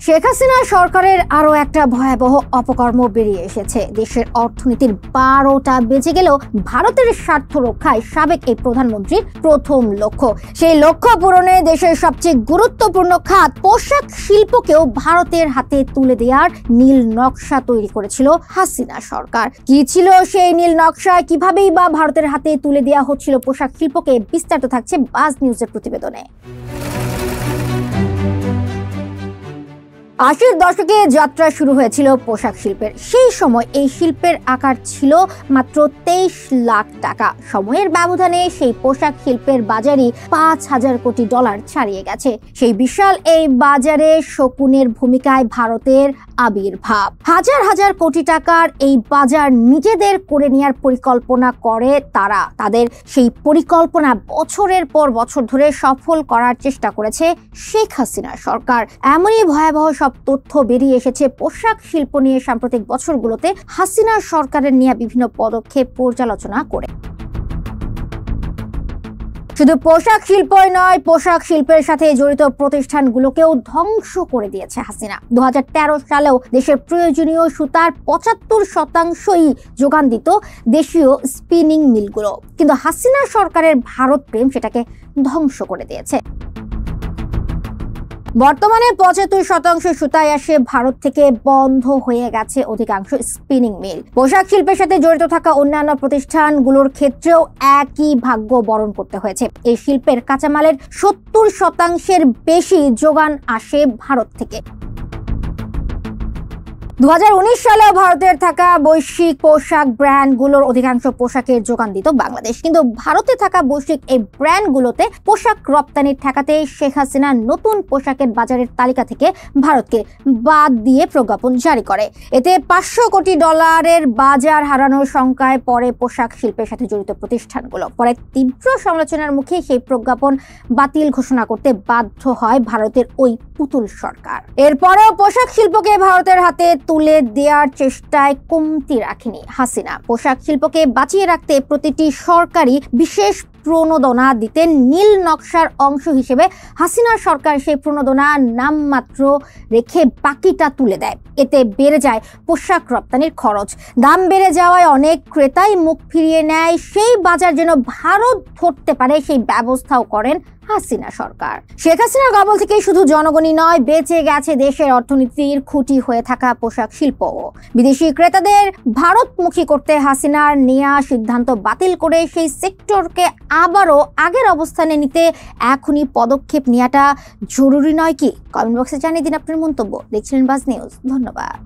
শেখ হাসিনা সরকারের আরো একটা ভয়াবহ অপকর্ম বেরিয়ে এসেছে। দেশের অর্থনীতির 12টা বেজে গেলেও ভারতের স্বার্থ রক্ষায় সাবেক এই প্রধানমন্ত্রীর প্রথম লক্ষ্য। সেই লক্ষ্য পূরণে দেশের সবচেয়ে গুরুত্বপূর্ণ খাত পোশাক শিল্পকেও ভারতের হাতে তুলে দেওয়ার নীল নকশা তৈরি করেছিল হাসিনা সরকার। কি ছিল সেই নীল নকশা, কিভাবেই বা ভারতের হাতে তুলে দেওয়া হচ্ছিল পোশাক শিল্পকে, বিস্তারিত থাকছে বাজ নিউজের প্রতিবেদনে। 80-র দশকে যাত্রা শুরু হয়েছিল পোশাক শিল্পের। সেই সময় এই শিল্পের আকার ছিল মাত্র 23 লাখ টাকা। সময়ের ব্যবধানে সেই পোশাক শিল্পের বাজারই $5,000 কোটি ছাড়িয়ে গেছে। সেই বিশাল এই বাজারে শকুনের ভূমিকায় ভারতের আবির্ভাব। হাজার হাজার কোটি টাকার এই বাজার নিজেদের করে নেওয়ার পরিকল্পনা করে তারা। তাদের সেই পরিকল্পনা বছরের পর বছর ধরে সফল করার চেষ্টা করেছে শেখ হাসিনা সরকার। এমনই ভয়াবহ সব তথ্য বেরিয়ে এসেছে পোশাক শিল্প নিয়ে সাম্প্রতিক বছরগুলোতে হাসিনা সরকারের নেওয়া বিভিন্ন পদক্ষেপ পর্যালোচনা করে। শুধু পোশাক শিল্পই নয়, পোশাক শিল্পের সাথে জড়িত প্রতিষ্ঠানগুলোকেও ধ্বংস করে দিয়েছে হাসিনা। 2013 সালেও দেশের প্রয়োজনীয় সুতার 75% যোগান দিত দেশীয় স্পিনিং মিলগুলো, কিন্তু হাসিনা সরকারের ভারত প্রেম সেটাকে ধ্বংস করে দিয়েছে। বর্তমানে 75% সুতাই আসে ভারত থেকে। বন্ধ হয়ে গেছে অধিকাংশ স্পিনিং মিল। পোশাক শিল্পের সাথে জড়িত থাকা অন্যান্য প্রতিষ্ঠানগুলোর ক্ষেত্রেও একই ভাগ্য বরণ করতে হয়েছে। এই শিল্পের কাঁচামালের 70% বেশি যোগান আসে ভারত থেকে। 2019 সালে ভারতের থাকা বৈশ্বিক পোশাক ব্র্যান্ডগুলোর অধিকাংশ পোশাকের যোগান দিত বাংলাদেশ, কিন্তু ভারতে থাকা বৈশ্বিক এই ব্র্যান্ডগুলোতে পোশাক রপ্তানি ঠেকাতে শেখ হাসিনা নতুন পোশাকের বাজারের তালিকা থেকে ভারতকে বাদ দিয়ে প্রজ্ঞাপন জারি করে। এতে $500 কোটি বাজার হারানোর শঙ্কায় পড়ে পোশাক শিল্পের সাথে জড়িত প্রতিষ্ঠানগুলো। পরে তীব্র সমালোচনার মুখে সেই প্রজ্ঞাপন বাতিল ঘোষণা করতে বাধ্য হয় ভারতের ওই পুতুল সরকার। এরপরেও পোশাক শিল্পকে ভারতের হাতে তুলে দেওয়ার চেষ্টায় কমতি রাখেনি হাসিনা। পোশাক শিল্পকে বাঁচিয়ে রাখতে প্রতিটি সরকারি বিশেষ প্রণোদনা দিতেন। নীল নকশার অংশ হিসেবে হাসিনা সরকার সেই প্রণোদনা নামমাত্র রেখে বাকিটা তুলে দেয়। এতে বেড়ে যায় পোশাক রপ্তানির খরচ। দাম বেড়ে যাওয়ায় অনেক ক্রেতাই মুখ ফিরিয়ে নেয়। সেই বাজার যেন ভারত ধরতে পারে সেই ব্যবস্থাও করেন হাসিনা সরকার। শেখ হাসিনার কবল থেকে শুধু জনগণই নয়, বেঁচে গেছে দেশের অর্থনীতির খুঁটি হয়ে থাকা পোশাক শিল্প। বিদেশি ক্রেতাদের ভারতমুখী করতে হাসিনার নেওয়া সিদ্ধান্ত বাতিল করে সেই সেক্টরকে আবারও আগের অবস্থানে নিতে এখনই পদক্ষেপ নেওয়াটা জরুরি নয় কি? কমেন্ট বক্সে জানিয়ে দিন আপনার মন্তব্য। দেখছিলেন বাজ নিউজ। ধন্যবাদ।